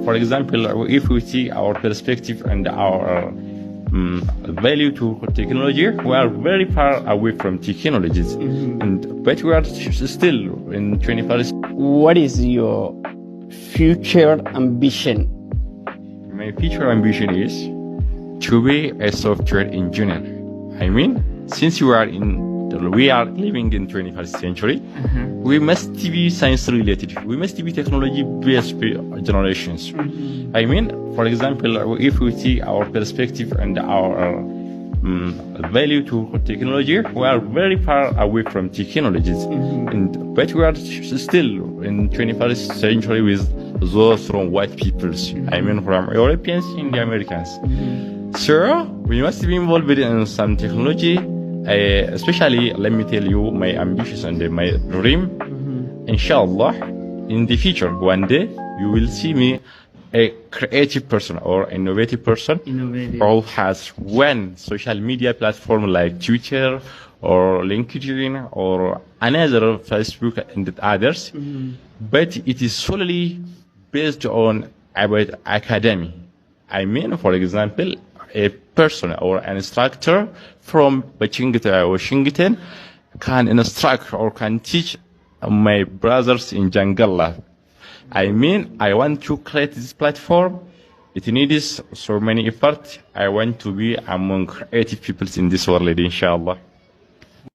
for example, if we see our perspective and our value to technology, we are very far away from technologies, but we are still in 21st. What is your future ambition? My future ambition is to be a software engineer. I mean, since we are living in 21st century, we must be science related. We must be technology based generations. I mean, for example, if we see our perspective and our value to technology, we are very far away from technologies, but we are still in 21st century with those from white peoples. I mean, from Europeans and the Americans. So we must be involved in some technology. Especially, let me tell you my ambitions and my dream. Inshallah, in the future, one day you will see me a creative person or innovative person who has one social media platform like Twitter or LinkedIn or another Facebook and others, but it is solely based on about academy. I mean, for example, a person or an instructor from Washington can instruct or can teach my brothers in Jangala. I mean, I want to create this platform. It needs so many effort. I want to be among creative people in this world, inshallah.